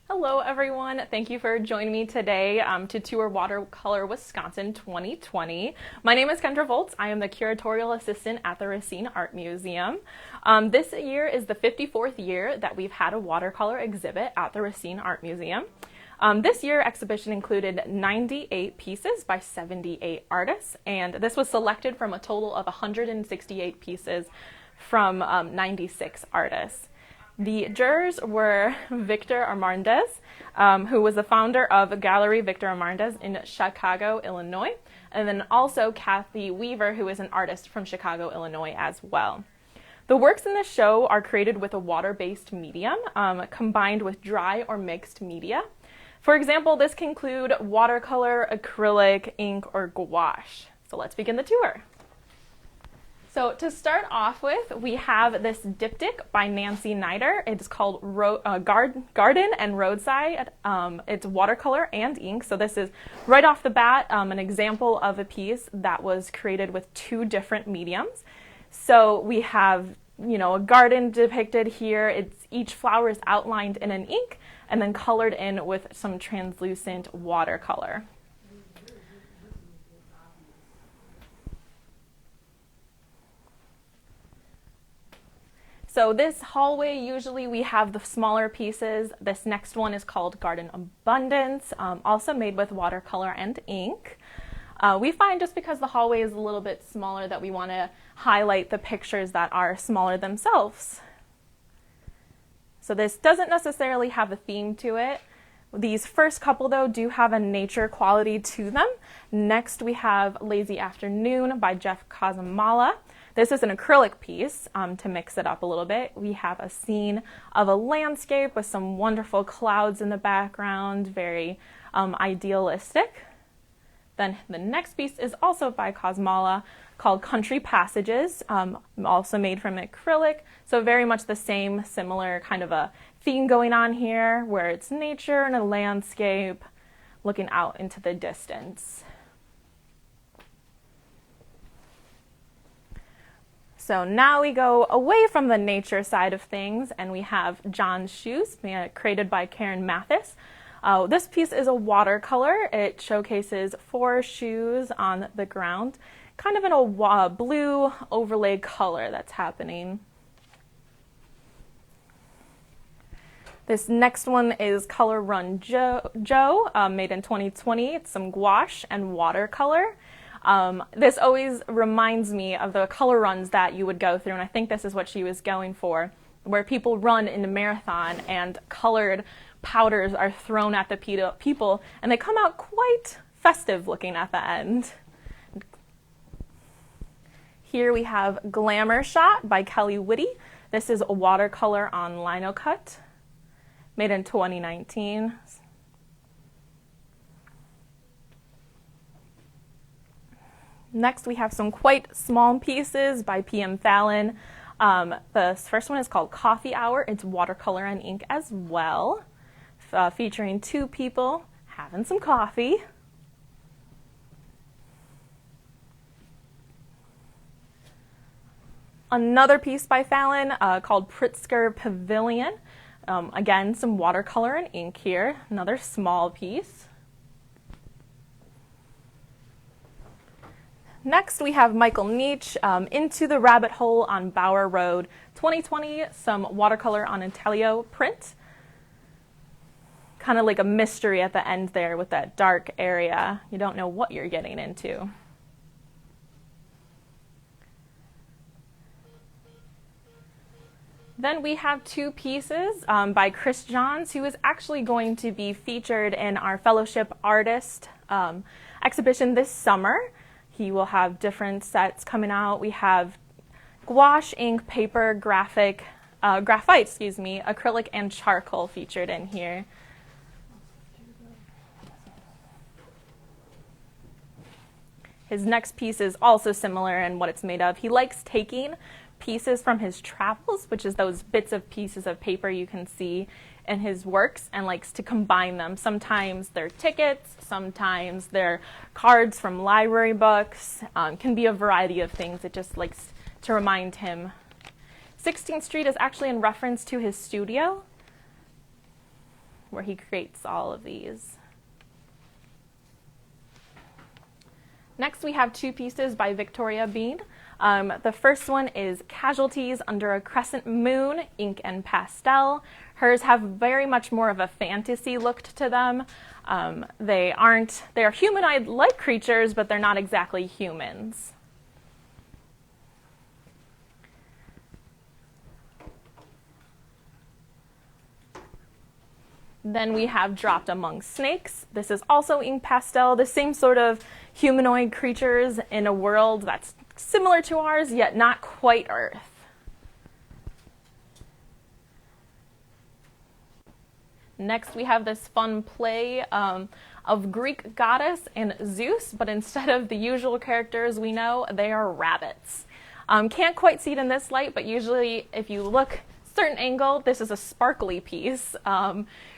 Hello everyone, thank you for joining me today to tour Watercolor Wisconsin 2020. My name is Kendra Voelz. I am the Curatorial Assistant at the Racine Art Museum. This year is the 54th year that we've had a watercolor exhibit at the Racine Art Museum. This year exhibition included 98 pieces by 78 artists, and this was selected from a total of 168 pieces from 96 artists. The jurors were Victor Armendez, who was the founder of Gallery Victor Armendez in Chicago, Illinois, and then also Kathy Weaver, who is an artist from Chicago, Illinois as well. The works in the show are created with a water-based medium combined with dry or mixed media. For example, this can include watercolor, acrylic, ink, or gouache. So let's begin the tour. So to start off with, we have this diptych by Nancy Nider. It's called Garden and Roadside. It's watercolor and ink. So this is right off the bat an example of a piece that was created with two different mediums. So we have, a garden depicted here. Each flower is outlined in an ink and then colored in with some translucent watercolor. So this hallway, usually we have the smaller pieces. This next one is called Garden Abundance, also made with watercolor and ink. We find just because the hallway is a little bit smaller that we want to highlight the pictures that are smaller themselves. So this doesn't necessarily have a theme to it. These first couple, though, do have a nature quality to them. Next, we have Lazy Afternoon by Jeff Kazamala. This is an acrylic piece to mix it up a little bit. We have a scene of a landscape with some wonderful clouds in the background, very idealistic. Then the next piece is also by Kazamala called Country Passages, also made from acrylic. So very much the same, similar kind of a theme going on here where it's nature and a landscape looking out into the distance. So now we go away from the nature side of things and we have John's Shoes, created by Karen Mathis. This piece is a watercolor. It showcases 4 shoes on the ground, kind of in a blue overlay color that's happening. This next one is Color Run Joe, made in 2020. It's some gouache and watercolor. This always reminds me of the color runs that you would go through, and I think this is what she was going for, where people run in a marathon and colored powders are thrown at the people, and they come out quite festive looking at the end. Here we have Glamour Shot by Kelly Whitty. This is a watercolor on lino cut, made in 2019. Next, we have some quite small pieces by P.M. Fallon. The first one is called Coffee Hour. It's watercolor and ink as well, featuring 2 people having some coffee. Another piece by Fallon called Pritzker Pavilion. Again, some watercolor and ink here. Another small piece. Next, we have Michael Nietzsche, Into the Rabbit Hole on Bower Road, 2020, some watercolor on intaglio print. Kind of like a mystery at the end there with that dark area. You don't know what you're getting into. Then we have 2 pieces by Chris Johns, who is actually going to be featured in our Fellowship Artist exhibition this summer. He will have different sets coming out. We have gouache, ink, paper, graphite, acrylic, and charcoal featured in here. His next piece is also similar in what it's made of. He likes taking pieces from his travels, which is those bits of pieces of paper you can see in his works, and likes to combine them. Sometimes they're tickets, sometimes they're cards from library books, can be a variety of things. It just likes to remind him. 16th Street is actually in reference to his studio. where he creates all of these. Next, we have two pieces by Victoria Bean. The first one is Casualties Under a Crescent Moon, ink and pastel. Hers have very much more of a fantasy look to them. They are humanoid-like creatures, but they're not exactly humans. Then we have Dropped Among Snakes. This is also ink pastel, the same sort of humanoid creatures in a world that's similar to ours, yet not quite Earth. Next, we have this fun play of Greek goddess and Zeus, but instead of the usual characters we know, they are rabbits. Can't quite see it in this light, but usually if you look certain angle, this is a sparkly piece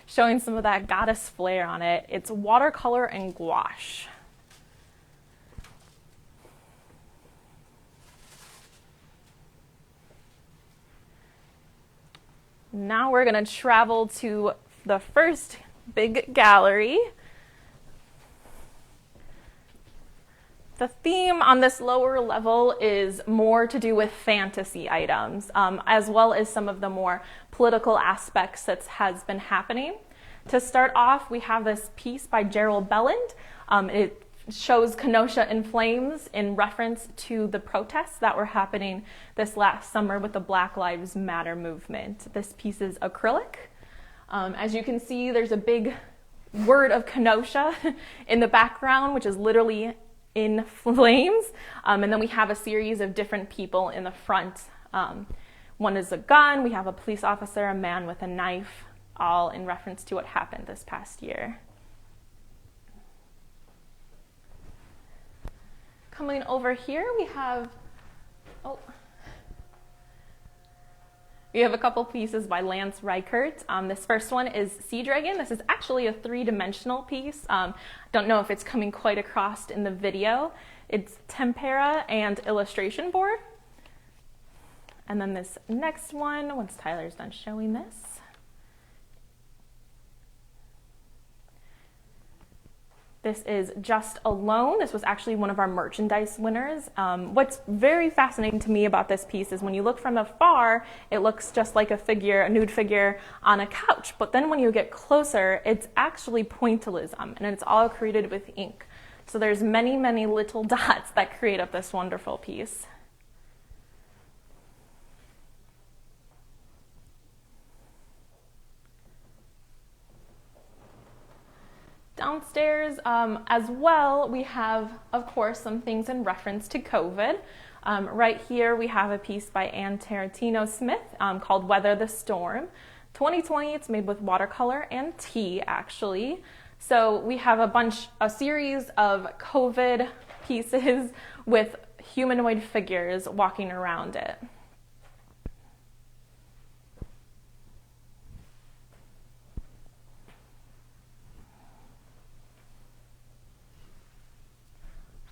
showing some of that goddess flair on it. It's watercolor and gouache. Now we're going to travel to the first big gallery. The theme on this lower level is more to do with fantasy items, as well as some of the more political aspects that has been happening. To start off, we have this piece by Gerald Belland. It shows Kenosha in flames in reference to the protests that were happening this last summer with the Black Lives Matter movement. This piece is acrylic. As you can see, there's a big word of Kenosha in the background, which is literally in flames. And then we have a series of different people in the front. One is a gun, we have a police officer, a man with a knife, all in reference to what happened this past year. Coming over here, we have a couple pieces by Lance Reichert. This first one is Sea Dragon. This is actually a three-dimensional piece. Don't know if it's coming quite across in the video. It's tempera and illustration board. And then this next one, once Tyler's done showing this. This is Just Alone. This was actually one of our merchandise winners. What's very fascinating to me about this piece is when you look from afar, it looks just like a figure, a nude figure on a couch. But then when you get closer, it's actually pointillism, and it's all created with ink. So there's many, many little dots that create up this wonderful piece. Downstairs as well, we have, of course, some things in reference to COVID. Right here, we have a piece by Ann Tarantino Smith called Weather the Storm. 2020, it's made with watercolor and tea, actually. So we have a series of COVID pieces with humanoid figures walking around it.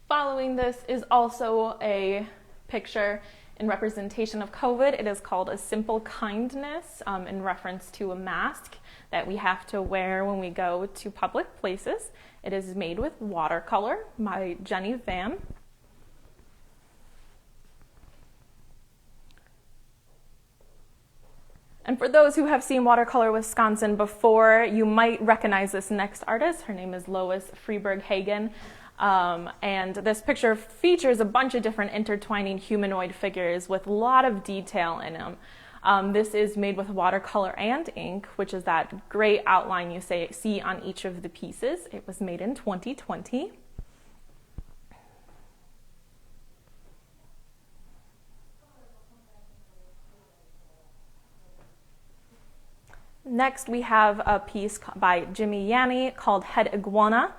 Following this is also a picture in representation of COVID. It is called A Simple Kindness in reference to a mask that we have to wear when we go to public places. It is made with watercolor by Jenny Van. And for those who have seen Watercolor Wisconsin before, you might recognize this next artist. Her name is Lois Freeberg-Hagen. And this picture features a bunch of different intertwining humanoid figures with a lot of detail in them. This is made with watercolor and ink, which is that great outline you see on each of the pieces. It was made in 2020. Next, we have a piece by Jimmy Yanni called Head Iguana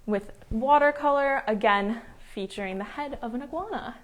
with watercolor, again featuring the head of an iguana.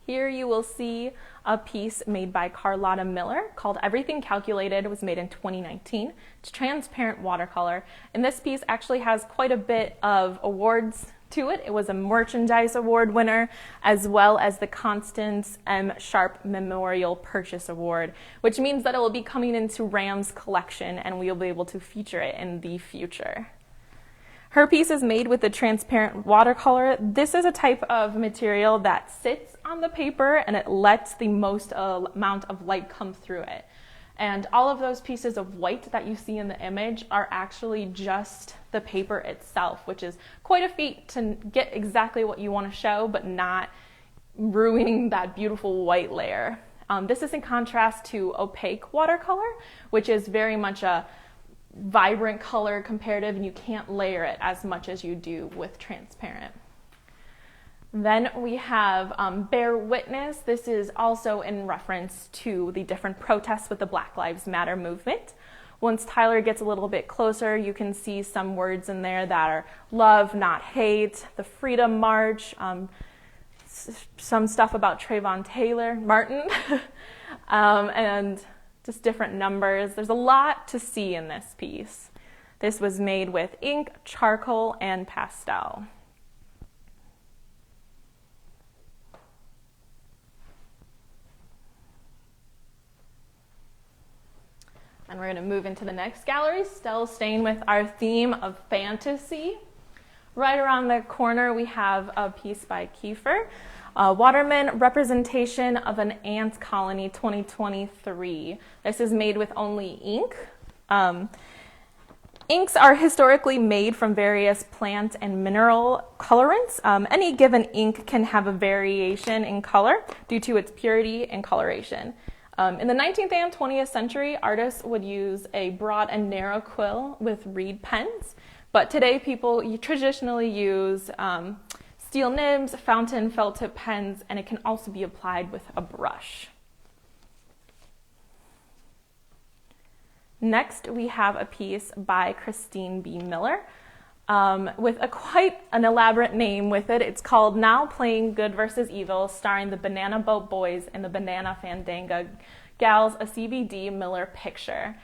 Here you will see a piece made by Carlotta Miller called Everything Calculated. It was made in 2019. It's transparent watercolor, and this piece actually has quite a bit of awards to it. It was a Merchandise Award winner, as well as the Constance M. Sharp Memorial Purchase Award, which means that it will be coming into Ram's collection and we will be able to feature it in the future. Her piece is made with a transparent watercolor. This is a type of material that sits on the paper and it lets the most amount of light come through it. And all of those pieces of white that you see in the image are actually just the paper itself, which is quite a feat to get exactly what you want to show, but not ruining that beautiful white layer. This is in contrast to opaque watercolor, which is very much a vibrant color comparative, and you can't layer it as much as you do with transparent. Then we have Bear Witness. This is also in reference to the different protests with the Black Lives Matter movement. Once Tyler gets a little bit closer, you can see some words in there that are love, not hate, the Freedom March, some stuff about Trayvon Martin, and just different numbers. There's a lot to see in this piece. This was made with ink, charcoal, and pastel. And we're going to move into the next gallery, still staying with our theme of fantasy. Right around the corner, we have a piece by Kiefer, Waterman Representation of an Ant Colony 2023. This is made with only ink. Inks are historically made from various plant and mineral colorants. Any given ink can have a variation in color due to its purity and coloration. In the 19th and 20th century, artists would use a broad and narrow quill with reed pens, but today people traditionally use steel nibs, fountain felt tip pens, and it can also be applied with a brush. Next, we have a piece by Christine B. Miller with quite an elaborate name with it. It's called Now Playing Good vs. Evil, starring the Banana Boat Boys and the Banana Fandango Gals, a CBD Miller picture.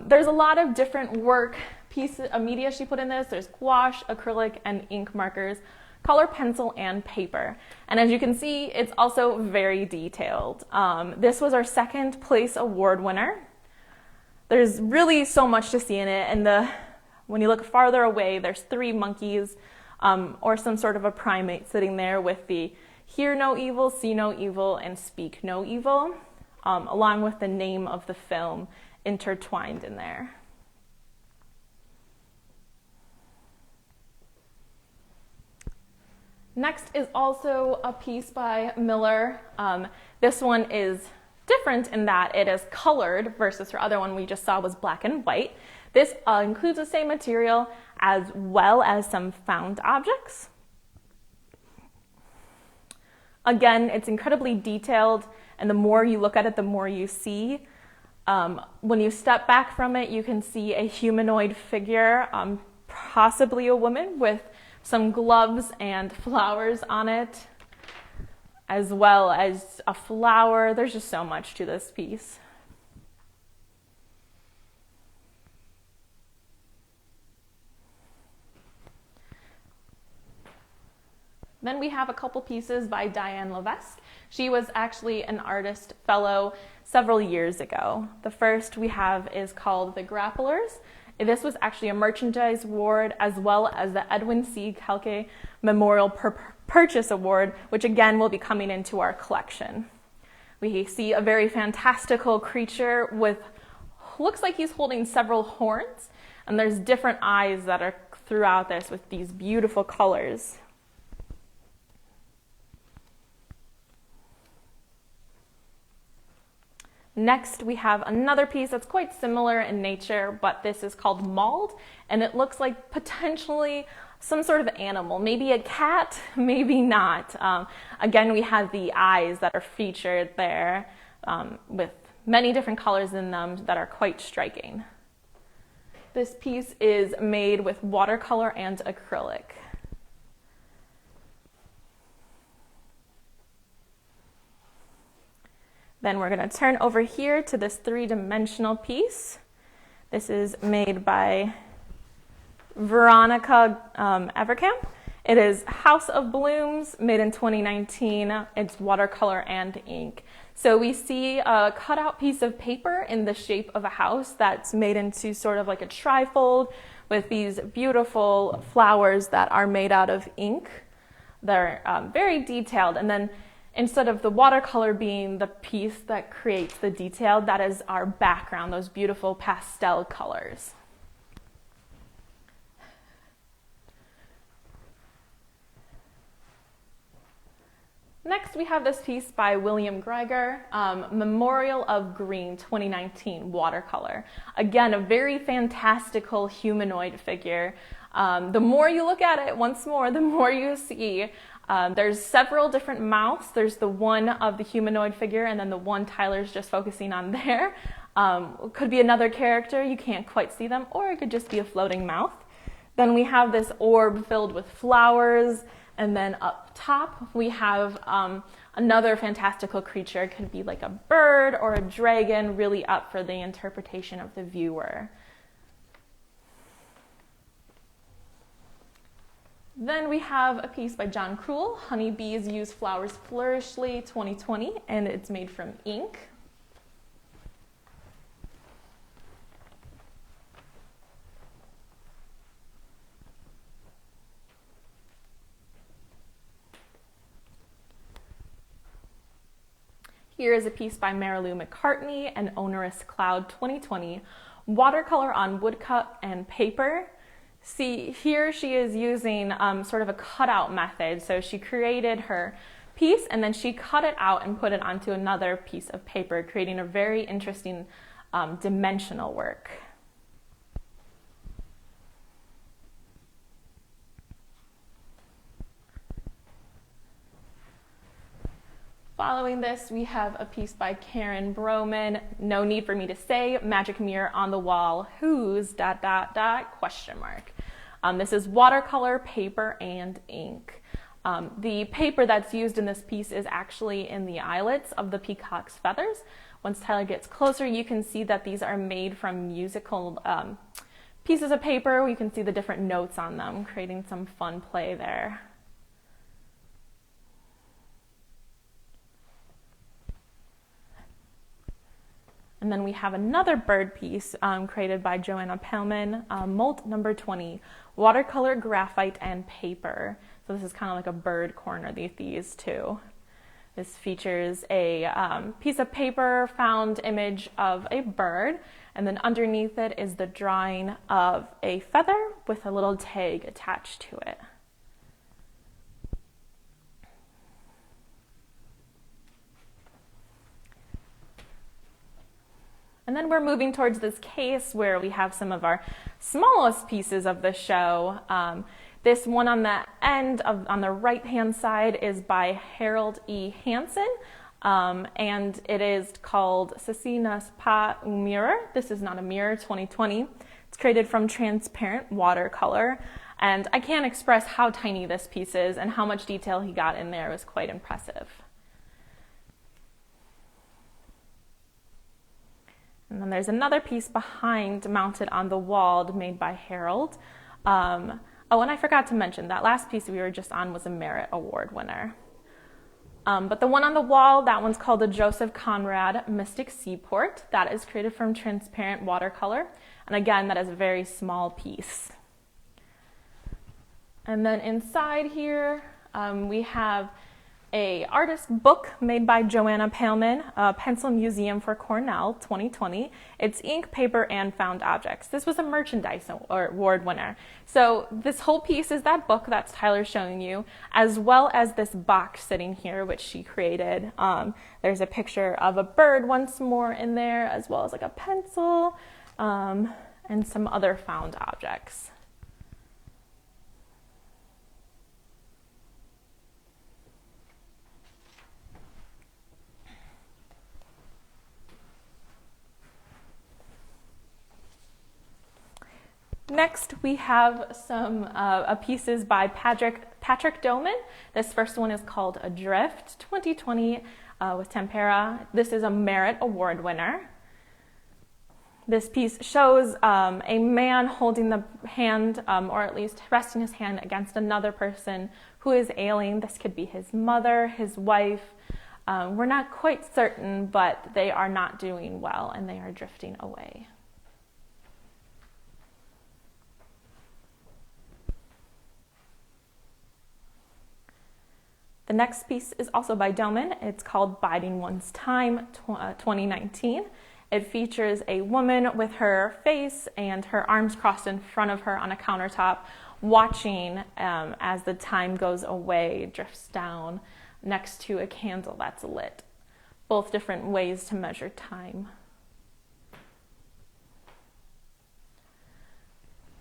There's a lot of different work pieces of media she put in this. There's gouache, acrylic, and ink markers, color pencil, and paper. And as you can see, it's also very detailed. This was our second place award winner. There's really so much to see in it, and when you look farther away, there's 3 monkeys or some sort of a primate sitting there with the hear no evil, see no evil, and speak no evil, along with the name of the film intertwined in there. Next is also a piece by Miller. This one is different in that it is colored versus her other one we just saw was black and white. This includes the same material as well as some found objects. Again, it's incredibly detailed, and the more you look at it, the more you see. When you step back from it, you can see a humanoid figure, possibly a woman, with some gloves and flowers on it, as well as a flower. There's just so much to this piece. Then we have a couple pieces by Diane Levesque. She was actually an artist fellow several years ago. The first we have is called The Grapplers. This was actually a Merchandise Award as well as the Edwin C. Kelke Memorial Purchase Award, which again will be coming into our collection. We see a very fantastical creature with, looks like he's holding several horns, and there's different eyes that are throughout this with these beautiful colors. Next, we have another piece that's quite similar in nature, but this is called Mauled, and it looks like potentially some sort of animal, maybe a cat, maybe not. Again, we have the eyes that are featured there with many different colors in them that are quite striking. This piece is made with watercolor and acrylic. Then we're going to turn over here to this 3-dimensional piece. This is made by Veronica Everkamp, It is House of Blooms, made in 2019. It's watercolor and ink. So we see a cutout piece of paper in the shape of a house that's made into sort of like a trifold with these beautiful flowers that are made out of ink. They're very detailed, and then instead of the watercolor being the piece that creates the detail, that is our background, those beautiful pastel colors. Next, we have this piece by William Greiger, Memorial of Green 2019 watercolor. Again, a very fantastical humanoid figure. The more you look at it, once more, the more you see. There's several different mouths. There's the one of the humanoid figure, and then the one Tyler's just focusing on there. Could be another character, you can't quite see them, or it could just be a floating mouth. Then we have this orb filled with flowers, and then up top we have another fantastical creature. It could be like a bird or a dragon, really up for the interpretation of the viewer. Then we have a piece by John Krull, Honeybees Use Flowers Flourishly 2020, and it's made from ink. Here is a piece by Marilu McCartney, An Onerous Cloud 2020, watercolor on woodcut and paper. See, here she is using sort of a cutout method. So she created her piece and then she cut it out and put it onto another piece of paper, creating a very interesting dimensional work. Following this, we have a piece by Karen Broman, No Need for Me to Say, Magic Mirror on the Wall, Whose ... question mark. This is watercolor, paper, and ink. The paper that's used in this piece is actually in the eyelets of the peacock's feathers. Once Tyler gets closer, you can see that these are made from musical pieces of paper. You can see the different notes on them, creating some fun play there. And then we have another bird piece created by Joanna Pellman, Molt number 20, watercolor, graphite, and paper. So this is kind of like a bird corner, these two. This features a piece of paper, found image of a bird, and then underneath it is the drawing of a feather with a little tag attached to it. And then we're moving towards this case where we have some of our smallest pieces of the show. This one on the end, on the right-hand side, is by Harold E. Hansen, and it is called Ceci n'est pas un mirror. This is not a mirror, 2020. It's created from transparent watercolor, and I can't express how tiny this piece is and how much detail he got in there. It was quite impressive. And then there's another piece behind, mounted on the wall, made by Harold. Oh, and I forgot to mention, that last piece we were just on was a Merit Award winner. But the one on the wall, that one's called the Joseph Conrad Mystic Seaport. That is created from transparent watercolor. And again, that is a very small piece. And then inside here, we have a artist book made by Joanna Pellman, Pencil Museum for Cornell 2020. It's ink, paper, and found objects. This was a merchandise award winner. So this whole piece is that book that's Tyler showing you, as well as this box sitting here, which she created. There's a picture of a bird once more in there, as well as like a pencil, and some other found objects. Next, we have some pieces by Patrick Doman. This first one is called Adrift 2020 with Tempera. This is a Merit Award winner. This piece shows a man holding the hand, or at least resting his hand against another person who is ailing. This could be his mother, his wife. We're not quite certain, but they are not doing well and they are drifting away. The next piece is also by Doman. It's called Biding One's Time 2019. It features a woman with her face and her arms crossed in front of her on a countertop, watching as the time goes away, drifts down next to a candle that's lit. Both different ways to measure time.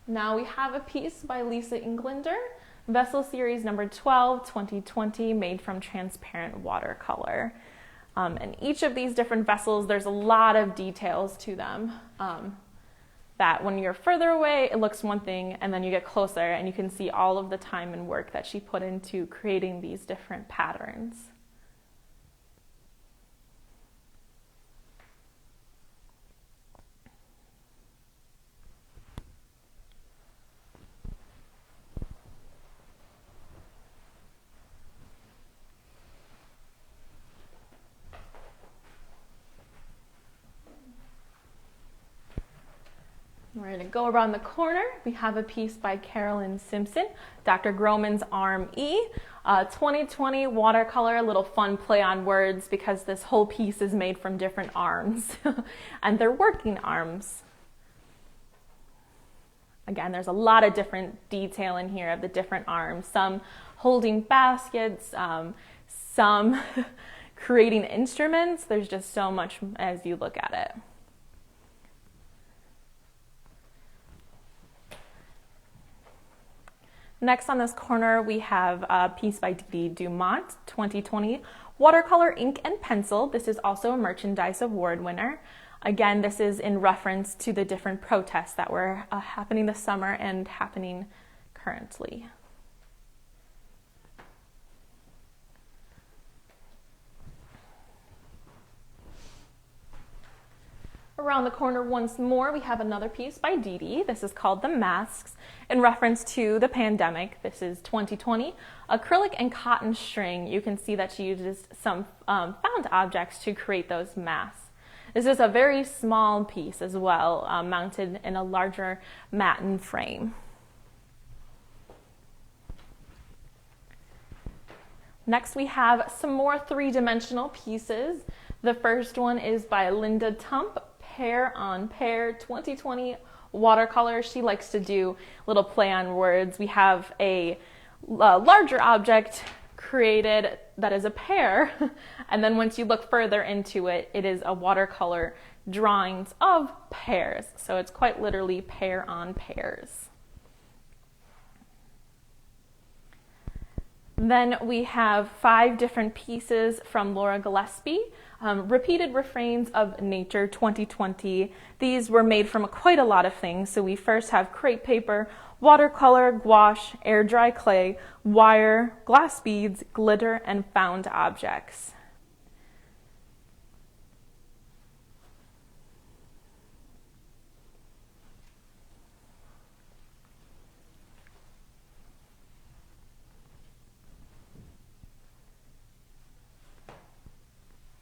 Now we have a piece by Lisa Englander, Vessel Series number 12, 2020, made from transparent watercolor. And each of these different vessels, there's a lot of details to them. That when you're further away, it looks one thing, and then you get closer and you can see all of the time and work that she put into creating these different patterns. We're going to go around the corner. We have a piece by Carolyn Simpson, Dr. Groman's Arm E, 2020 watercolor, a little fun play on words because this whole piece is made from different arms and they're working arms. Again, there's a lot of different detail in here of the different arms, some holding baskets, some creating instruments. There's just so much as you look at it. Next on this corner, we have a piece by Dee Dumont, 2020, Watercolor Ink and Pencil. This is also a Merchandise Award winner. Again, this is in reference to the different protests that were happening this summer and happening currently. Around the corner once more, we have another piece by Dee. This is called The Masks, in reference to the pandemic. This is 2020. Acrylic and cotton string. You can see that she uses some found objects to create those masks. This is a very small piece as well, mounted in a larger matten frame. Next, we have some more three-dimensional pieces. The first one is by Linda Tump, Pair on Pair 2020 watercolor. She likes to do little play on words. We have a larger object created that is a pear, and then once you look further into it, it is a watercolor drawings of pears. So it's quite literally pair on pairs. Then we have 5 different pieces from Laura Gillespie. Repeated Refrains of Nature 2020. These were made from quite a lot of things. So we first have crepe paper, watercolor, gouache, air dry clay, wire, glass beads, glitter, and found objects.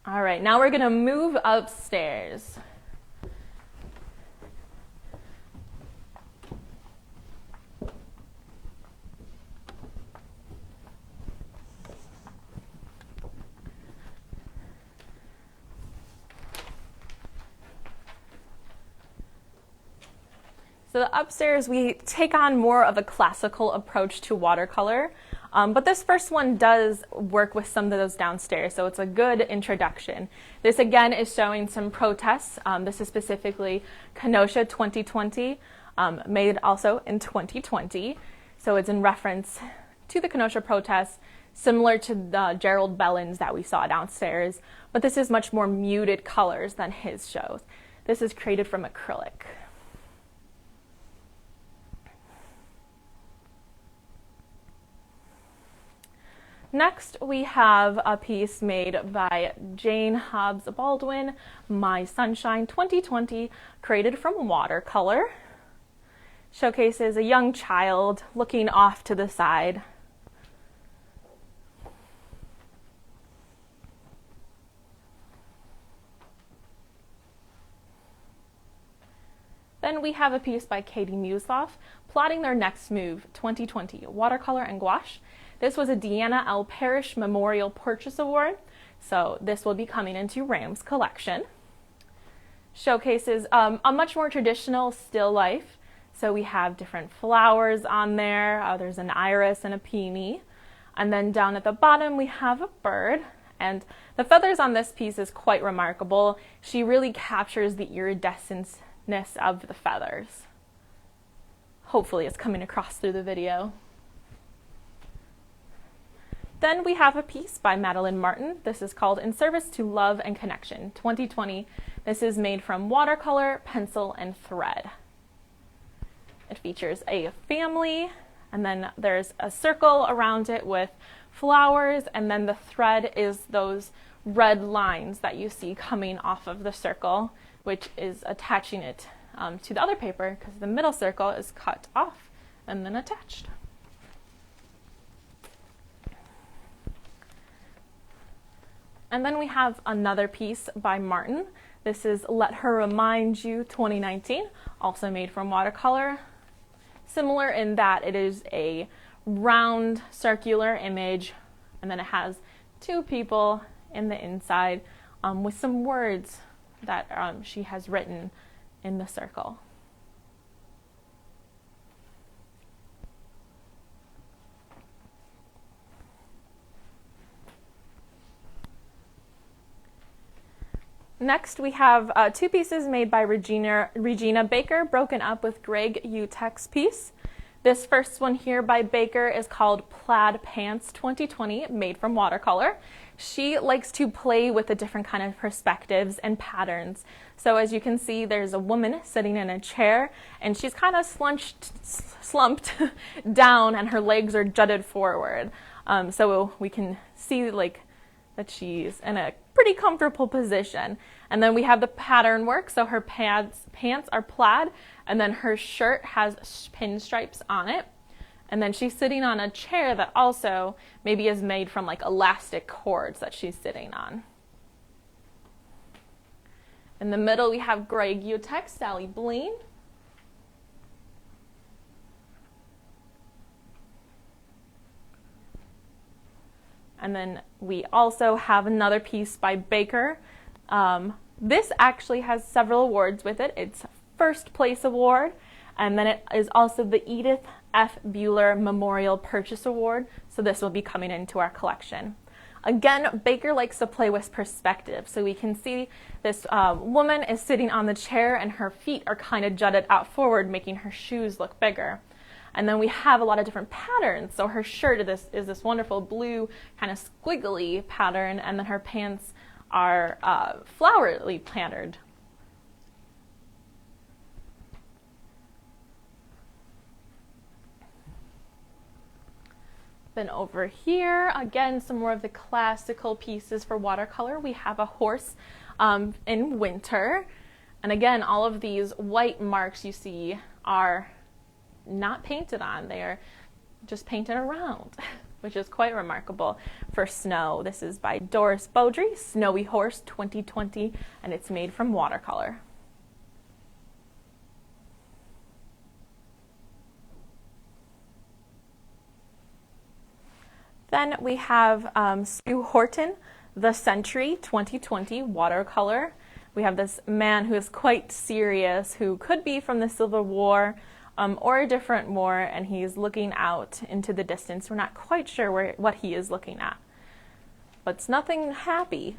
All right, now we're going to move upstairs. So upstairs, we take on more of a classical approach to watercolor. But this first one does work with some of those downstairs, so it's a good introduction. This again is showing some protests. This is specifically Kenosha 2020, made also in 2020. So it's in reference to the Kenosha protests, similar to the Gerald Bellin's that we saw downstairs, but this is much more muted colors than his shows. This is created from acrylic. Next, we have a piece made by Jane Hobbs Baldwin, My Sunshine 2020, created from watercolor. Showcases a young child looking off to the side. Then we have a piece by Katie Musoff, Plotting Their Next Move 2020, Watercolor and Gouache. This was a Deanna L. Parrish Memorial Purchase Award, so this will be coming into Ram's collection. Showcases a much more traditional still life, so we have different flowers on there. There's an iris and a peony, and then down at the bottom we have a bird, and the feathers on this piece is quite remarkable. She really captures the iridescence of the feathers. Hopefully it's coming across through the video. Then we have a piece by Madeline Martin. This is called In Service to Love and Connection 2020. This is made from watercolor, pencil, and thread. It features a family, and then there's a circle around it with flowers, and then the thread is those red lines that you see coming off of the circle, which is attaching it to the other paper, because the middle circle is cut off and then attached. And then we have another piece by Martin. This is Let Her Remind You 2019, also made from watercolor. Similar in that it is a round circular image, and then it has two people in the inside with some words that she has written in the circle. Next, we have two pieces made by Regina Baker, broken up with Greg Utek's piece. This first one here by Baker is called Plaid Pants 2020, made from watercolor. She likes to play with the different kind of perspectives and patterns. So as you can see, there's a woman sitting in a chair, and she's kind of slumped down, and her legs are jutted forward. So we can see that she's in a pretty comfortable position. And then we have the pattern work, so her pants are plaid, and then her shirt has pinstripes on it. And then she's sitting on a chair that also maybe is made from elastic cords that she's sitting on. In the middle we have Greg Utek, Sally Bleen. And then we also have another piece by Baker. This actually has several awards with it. It's first place award, and then it is also the Edith F. Bueller Memorial Purchase Award, so this will be coming into our collection. Again, Baker likes to play with perspective, so we can see this woman is sitting on the chair and her feet are kind of jutted out forward, making her shoes look bigger. And then we have a lot of different patterns. So her shirt is this wonderful blue kind of squiggly pattern, and then her pants are flowery patterned. Then over here, again, some more of the classical pieces for watercolor. We have a horse in winter. And again, all of these white marks you see are not painted on. They are just painted around, which is quite remarkable for snow. This is by Doris Beaudry, Snowy Horse 2020, and it's made from watercolor. Then we have Sue Horton, The Century 2020, watercolor. We have this man who is quite serious, who could be from the Civil War or a different war, and he's looking out into the distance. We're not quite sure what he is looking at, but it's nothing happy.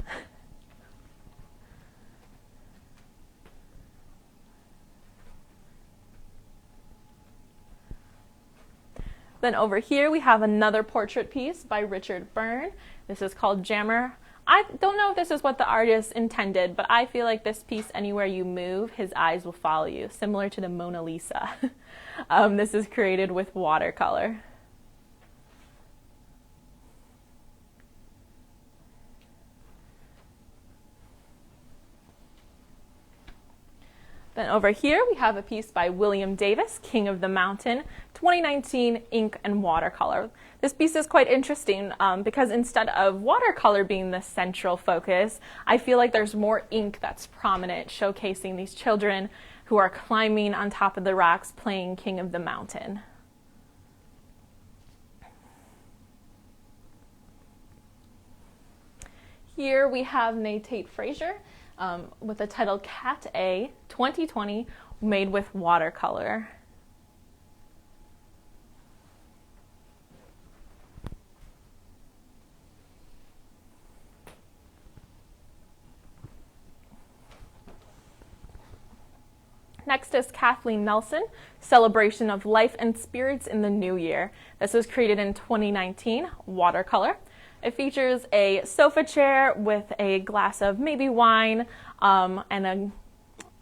Then over here we have another portrait piece by Richard Byrne. This is called Jammer. I don't know if this is what the artist intended, but I feel like this piece, anywhere you move, his eyes will follow you, similar to the Mona Lisa. This is created with watercolor. Then over here we have a piece by William Davis, King of the Mountain, 2019 ink and watercolor. This piece is quite interesting because instead of watercolor being the central focus, I feel like there's more ink that's prominent, showcasing these children who are climbing on top of the rocks playing King of the Mountain. Here we have Tate Frazier with the title Cat A 2020, made with watercolor. Next is Kathleen Nelson, Celebration of Life and Spirits in the New Year. This was created in 2019, watercolor. It features a sofa chair with a glass of maybe wine and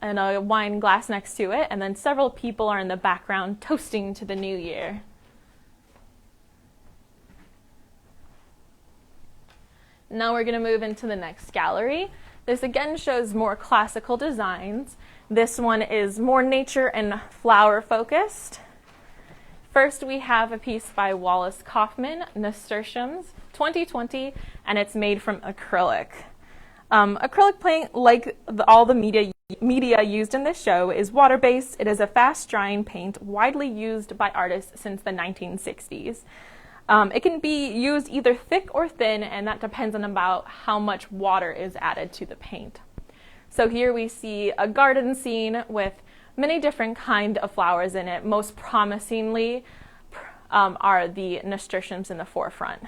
a wine glass next to it, and then several people are in the background toasting to the new year. Now we're going to move into the next gallery. This again shows more classical designs. This one is more nature and flower focused. First we have a piece by Wallace Kaufman, Nasturtiums, 2020, and it's made from acrylic. Acrylic paint, like all the media used in this show, is water-based. It is a fast-drying paint widely used by artists since the 1960s. It can be used either thick or thin, and that depends on about how much water is added to the paint. So here we see a garden scene with many different kind of flowers in it. Most promisingly are the nasturtiums in the forefront.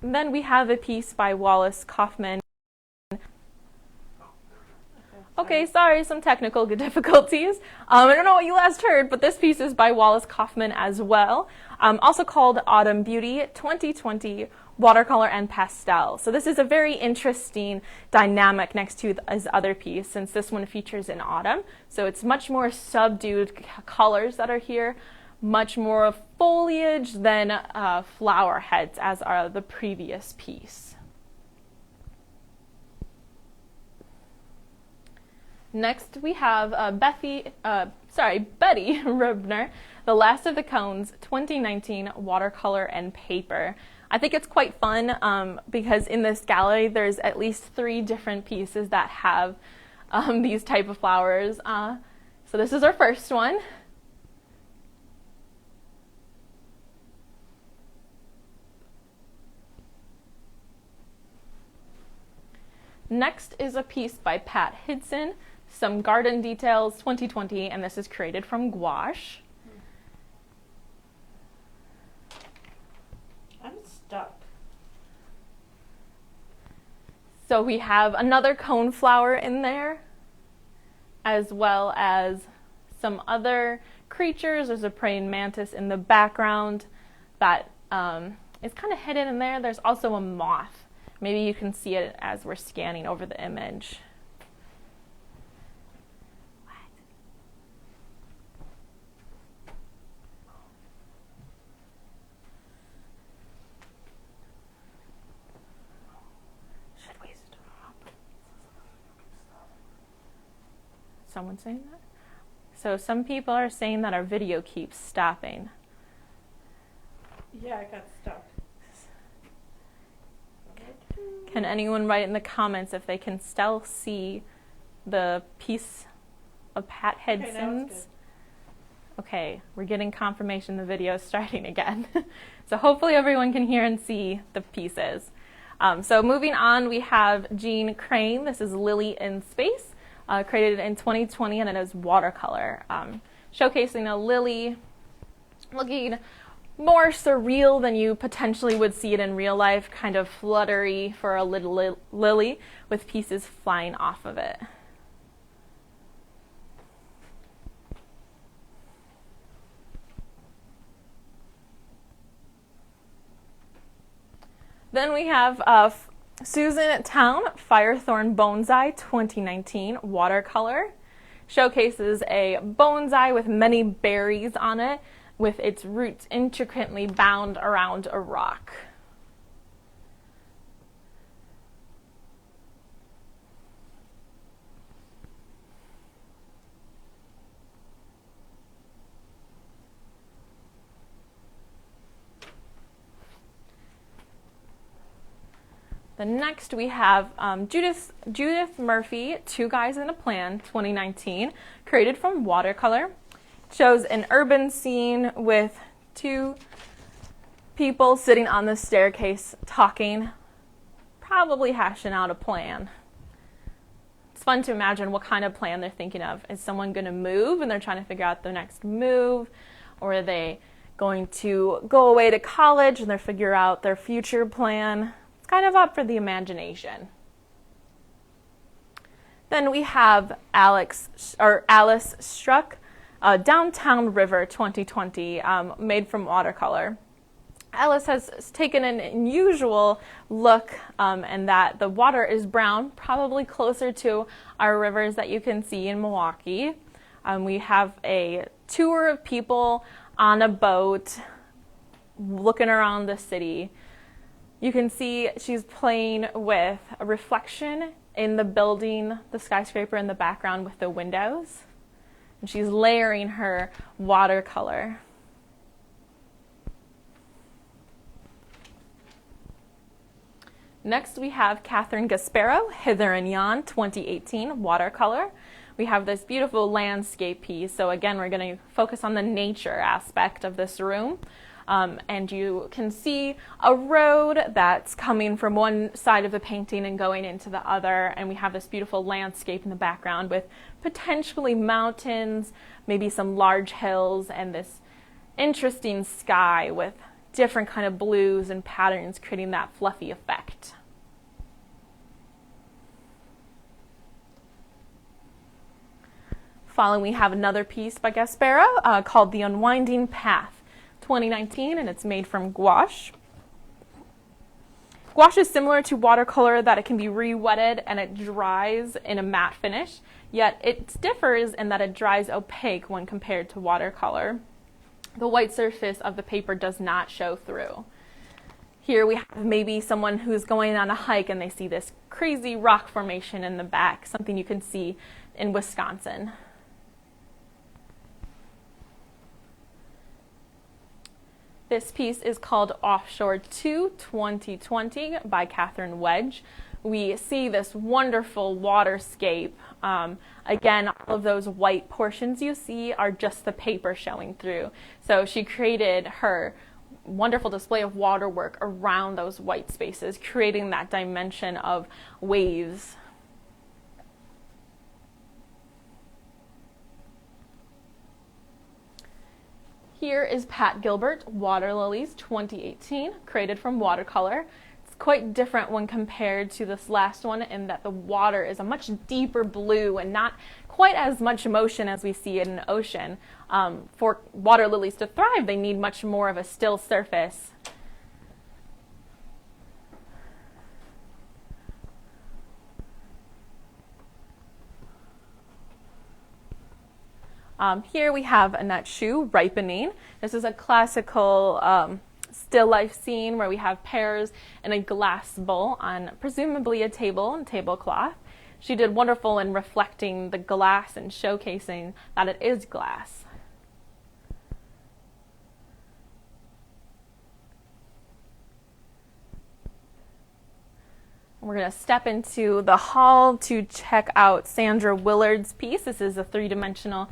And then we have a piece by Wallace Kaufman. Okay, sorry, some technical difficulties. I don't know what you last heard, but this piece is by Wallace Kaufman as well. Also called Autumn Beauty 2020, watercolor and pastel. So this is a very interesting dynamic next to his other piece, since this one features in autumn. So it's much more subdued colors that are here, much more foliage than flower heads, as are the previous piece. Next we have Betty Rubner, The Last of the Cones, 2019, watercolor and paper. I think it's quite fun because in this gallery there's at least 3 different pieces that have these type of flowers. So this is our first one. Next is a piece by Pat Hidson, Some Garden Details 2020, and this is created from gouache. I'm stuck. So we have another coneflower in there, as well as some other creatures. There's a praying mantis in the background that is kind of hidden in there. There's also a moth. Maybe you can see it as we're scanning over the image. Should we stop? Someone saying that? So some people are saying that our video keeps stopping. Yeah, I got stuck. Can anyone write in the comments if they can still see the piece of Pat Hidson's? Okay, we're getting confirmation the video is starting again. So hopefully everyone can hear and see the pieces. So moving on, we have Jean Crane. This is Lily in Space, created in 2020, and it is watercolor, showcasing a lily looking more surreal than you potentially would see it in real life, kind of fluttery for a little lily with pieces flying off of it. Then we have Susan Town, Firethorn Bonsai 2019, watercolor. Showcases a bonsai with many berries on it, with its roots intricately bound around a rock. Then next we have Judith Murphy, Two Guys in a Plan, 2019, created from watercolor. Shows an urban scene with two people sitting on the staircase talking, probably hashing out a plan. It's fun to imagine what kind of plan they're thinking of. Is someone going to move and they're trying to figure out their next move? Or are they going to go away to college and they're figure out their future plan? It's kind of up for the imagination. Then we have Alice Struck, Downtown River 2020, made from watercolor. Alice has taken an unusual look in that the water is brown, probably closer to our rivers that you can see in Milwaukee. We have a tour of people on a boat looking around the city. You can see she's playing with a reflection in the building, the skyscraper in the background with the windows. And she's layering her watercolor. Next we have Catherine Gasparo, Hither and Yon, 2018, watercolor. We have this beautiful landscape piece. So again, we're going to focus on the nature aspect of this room. And you can see a road that's coming from one side of the painting and going into the other. And we have this beautiful landscape in the background with potentially mountains, maybe some large hills, and this interesting sky with different kind of blues and patterns, creating that fluffy effect. Following, we have another piece by Gasparo called The Unwinding Path, 2019, and it's made from gouache. Gouache is similar to watercolor that it can be re-wetted and it dries in a matte finish, yet it differs in that it dries opaque when compared to watercolor. The white surface of the paper does not show through. Here we have maybe someone who's going on a hike and they see this crazy rock formation in the back, something you can see in Wisconsin. This piece is called Offshore 2 2020 by Catherine Wedge. We see this wonderful waterscape. Again, all of those white portions you see are just the paper showing through. So she created her wonderful display of waterwork around those white spaces, creating that dimension of waves. Here is Pat Gilbert, Water Lilies 2018, created from watercolor. It's quite different when compared to this last one in that the water is a much deeper blue and not quite as much motion as we see in an ocean. For water lilies to thrive, they need much more of a still surface. Here we have a nut shoe, Ripening. This is a classical still life scene where we have pears in a glass bowl on presumably a table and tablecloth. She did wonderful in reflecting the glass and showcasing that it is glass. We're going to step into the hall to check out Sandra Willard's piece. This is a three-dimensional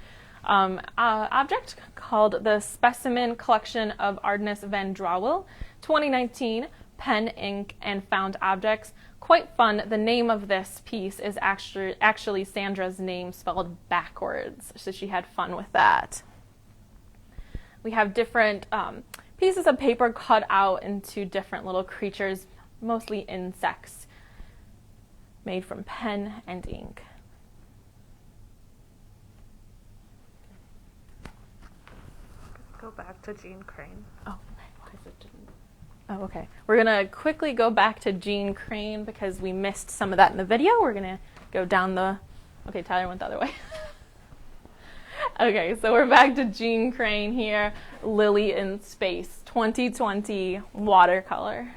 object called the Specimen Collection of Artemis van Drawel, 2019, pen, ink, and found objects. Quite fun. The name of this piece is actually Sandra's name spelled backwards, so she had fun with that. We have different pieces of paper cut out into different little creatures, mostly insects, made from pen and ink. Go back to Jean Crane. Oh, okay. We're going to quickly go back to Jean Crane because we missed some of that in the video. We're going to go down the... Okay, Tyler went the other way. Okay, so we're back to Jean Crane here. Lily in Space, 2020, watercolor.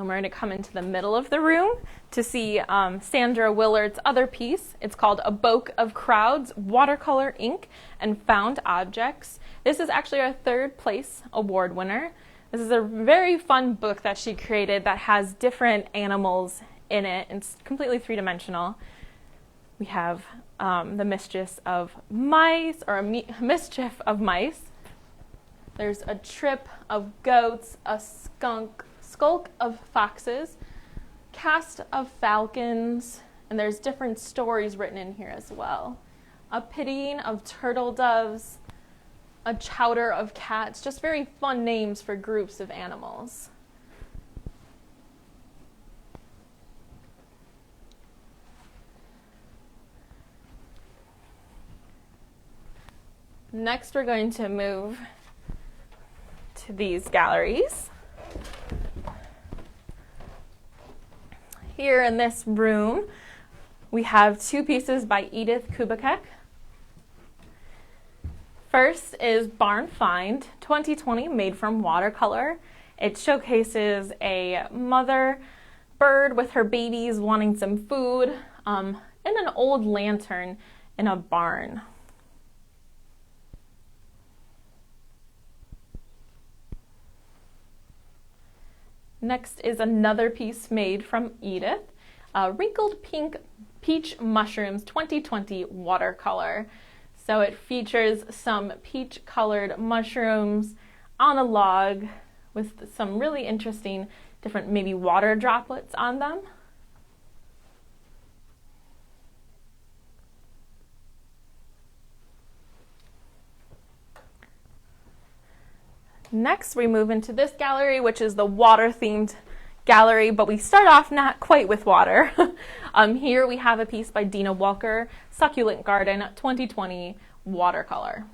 then we're going to come into the middle of the room to see Sandra Willard's other piece. It's called A Boke of Crowds, Watercolor Ink and Found Objects. This is actually our 3rd place award winner. This is a very fun book that she created that has different animals in it. It's completely 3-dimensional. We have the mischief of mice, or mischief of mice. There's a trip of goats, a skulk of foxes, cast of falcons, and there's different stories written in here as well. A pitying of turtle doves, a chowder of cats, just very fun names for groups of animals. Next, we're going to move to these galleries. Here in this room, we have 2 pieces by Edith Kubacek. First is Barn Find 2020, made from watercolor. It showcases a mother bird with her babies wanting some food and an old lantern in a barn. Next is another piece made from Edith, Wrinkled Pink Peach Mushrooms 2020 watercolor. So it features some peach-colored mushrooms on a log with some really interesting different maybe water droplets on them. Next, we move into this gallery, which is the water-themed gallery, but we start off not quite with water. Here we have a piece by Dina Walker, Succulent Garden 2020 watercolor.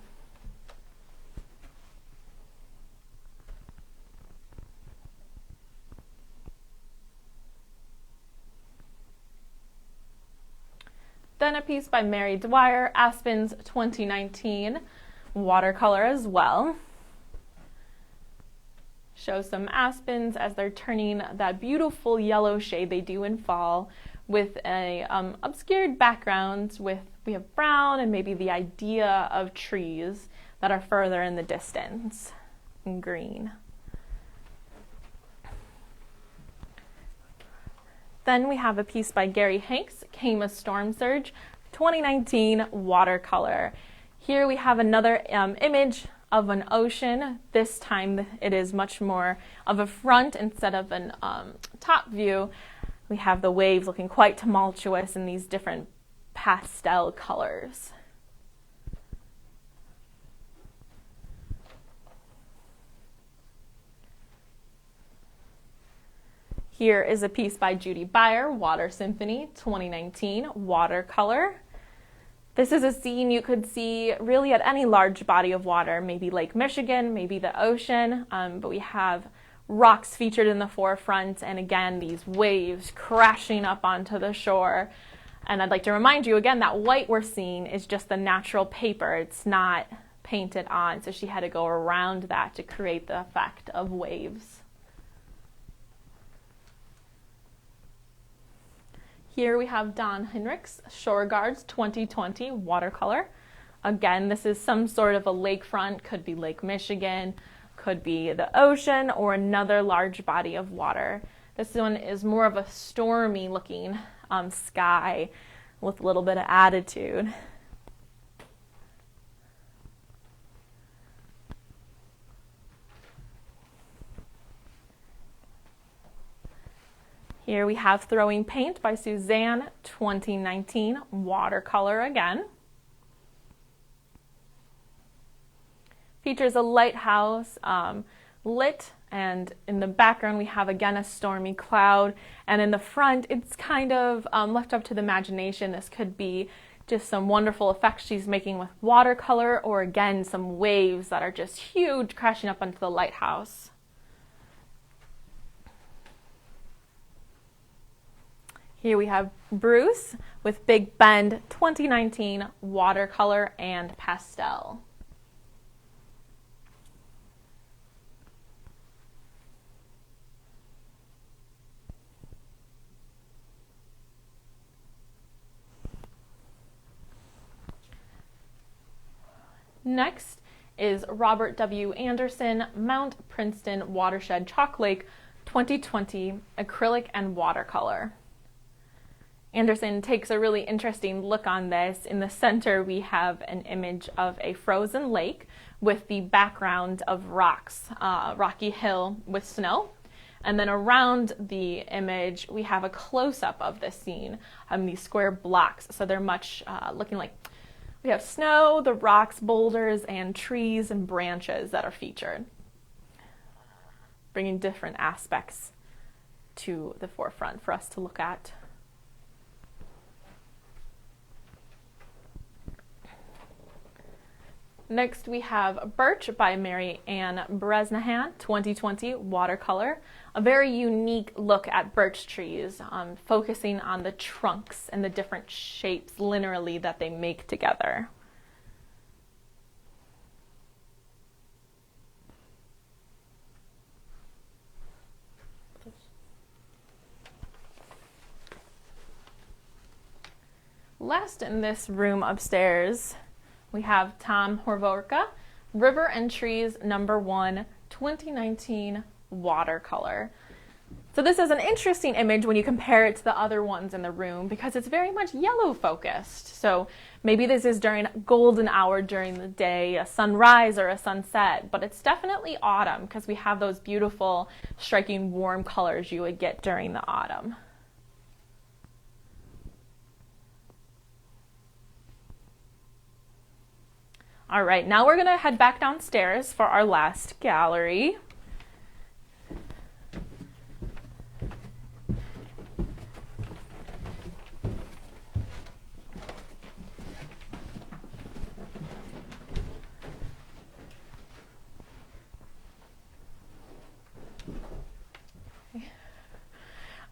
Then a piece by Mary Dwyer, Aspens 2019 watercolor as well. Shows some aspens as they're turning that beautiful yellow shade they do in fall with a obscured background we have brown and maybe the idea of trees that are further in the distance in green. Then we have a piece by Gary Hanks, Came a Storm Surge 2019 watercolor. Here we have another image of an ocean. This time it is much more of a front instead of an top view. We have the waves looking quite tumultuous in these different pastel colors. Here is a piece by Judy Beyer, Water Symphony 2019 watercolor. This is a scene you could see really at any large body of water, maybe Lake Michigan, maybe the ocean, but we have rocks featured in the forefront, and again, these waves crashing up onto the shore. And I'd like to remind you again that white we're seeing is just the natural paper. It's not painted on, so she had to go around that to create the effect of waves. Here we have Don Hinrichs, Shore Guards 2020 watercolor. Again, this is some sort of a lakefront, could be Lake Michigan, could be the ocean, or another large body of water. This one is more of a stormy looking sky with a little bit of attitude. Here we have Throwing Paint by Suzanne 2019 watercolor again. Features a lighthouse lit, and in the background we have again a stormy cloud, and in the front it's kind of left up to the imagination. This could be just some wonderful effects she's making with watercolor, or again some waves that are just huge crashing up onto the lighthouse. Here we have Bruce with Big Bend 2019 watercolor and pastel. Next is Robert W. Anderson, Mount Princeton Watershed Chalk Lake 2020 Acrylic and Watercolor. Anderson takes a really interesting look on this. In the center, we have an image of a frozen lake with the background of rocks, rocky hill with snow. And then around the image, we have a close-up of the scene, these square blocks. So they're much looking like we have snow, the rocks, boulders, and trees and branches that are featured, bringing different aspects to the forefront for us to look at. Next, we have Birch by Mary Ann Bresnahan, 2020 Watercolor. A very unique look at birch trees, focusing on the trunks and the different shapes linearly that they make together. Last in this room upstairs, we have Tom Horvorka, River and Trees #1, 2019 Watercolor. So this is an interesting image when you compare it to the other ones in the room because it's very much yellow focused. So maybe this is during a golden hour during the day, a sunrise or a sunset, but it's definitely autumn because we have those beautiful, striking warm colors you would get during the autumn. All right, now we're gonna head back downstairs for our last gallery.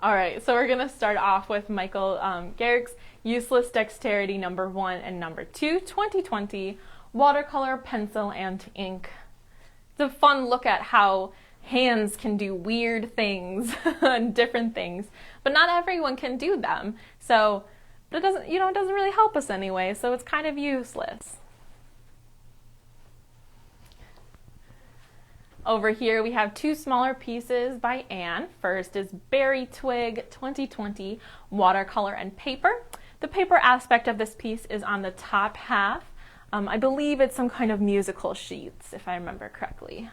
All right, so we're gonna start off with Michael Garrick's Useless Dexterity #1 and #2, 2020. Watercolor, pencil, and ink. It's a fun look at how hands can do weird things and different things, but not everyone can do them. So it doesn't, it doesn't really help us anyway, so it's kind of useless. Over here we have two smaller pieces by Anne. First is Berry Twig 2020 Watercolor and Paper. The paper aspect of this piece is on the top half. I believe it's some kind of musical sheets, if I remember correctly.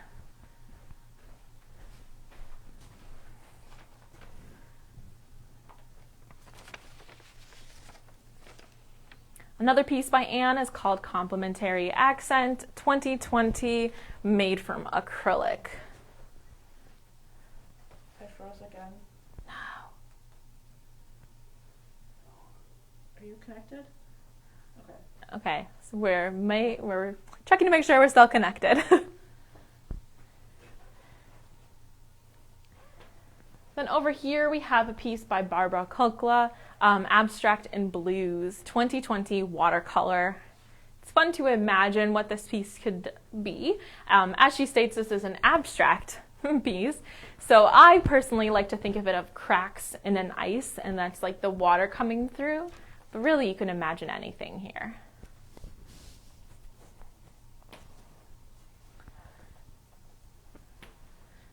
Another piece by Anne is called Complementary Accent 2020, made from acrylic. I froze again. No. Are you connected? Okay. Okay, so we're checking to make sure we're still connected. Then over here we have a piece by Barbara Kukla, Abstract in Blues, 2020 Watercolor. It's fun to imagine what this piece could be. As she states, this is an abstract piece. So I personally like to think of it of cracks in an ice, and that's like the water coming through. But really, you can imagine anything here.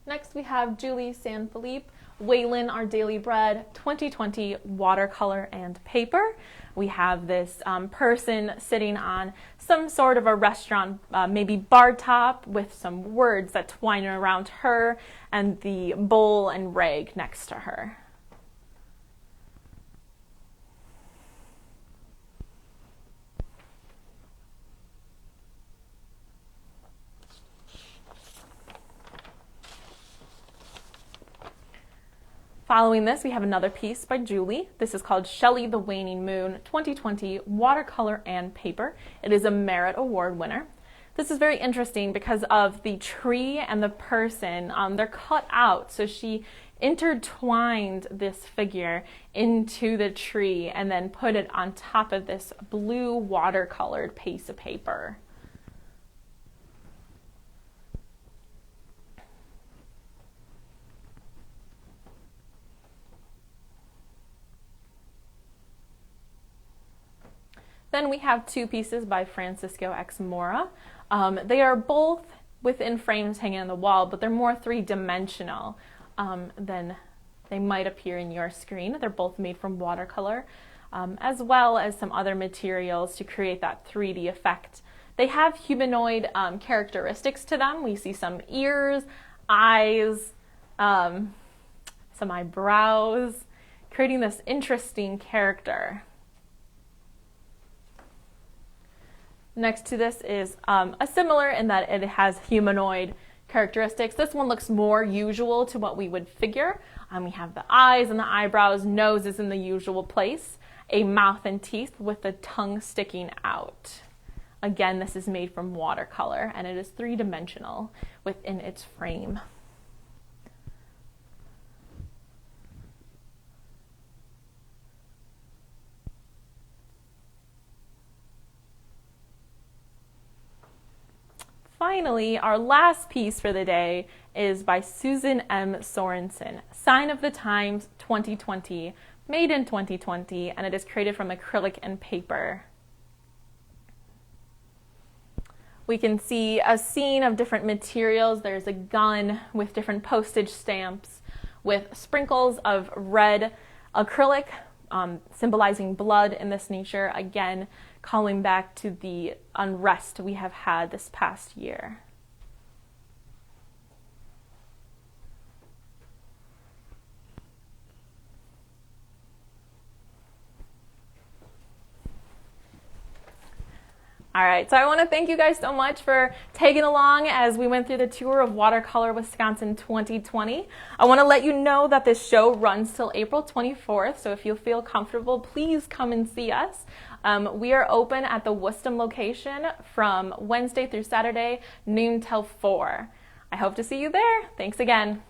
Next, we have Julie Sanphilippe, Waylon, Our Daily Bread, 2020 Watercolor and Paper. We have this person sitting on some sort of a restaurant, maybe bar top, with some words that twine around her and the bowl and rag next to her. Following this, we have another piece by Julie. This is called Shelley the Waning Moon, 2020 Watercolor and Paper. It is a Merit Award winner. This is very interesting because of the tree and the person. They're cut out, so she intertwined this figure into the tree and then put it on top of this blue watercolored piece of paper. Then we have two pieces by Francisco X Mora. They are both within frames hanging on the wall, but they're more three-dimensional than they might appear in your screen. They're both made from watercolor, as well as some other materials to create that 3D effect. They have humanoid characteristics to them. We see some ears, eyes, some eyebrows, creating this interesting character. Next to this is a similar in that it has humanoid characteristics. This one looks more usual to what we would figure. We have the eyes and the eyebrows, nose is in the usual place, a mouth and teeth with the tongue sticking out. Again, this is made from watercolor and it is three-dimensional within its frame. Finally, our last piece for the day is by Susan M. Sorensen, Sign of the Times 2020, made in 2020, and it is created from acrylic and paper. We can see a scene of different materials. There's a gun with different postage stamps with sprinkles of red acrylic, symbolizing blood in this nature, again calling back to the unrest we have had this past year. All right, so I want to thank you guys so much for tagging along as we went through the tour of Watercolor Wisconsin 2020. I want to let you know that this show runs till April 24th, so if you feel comfortable, please come and see us. We are open at the Wustum location from Wednesday through Saturday, noon till 4. I hope to see you there. Thanks again.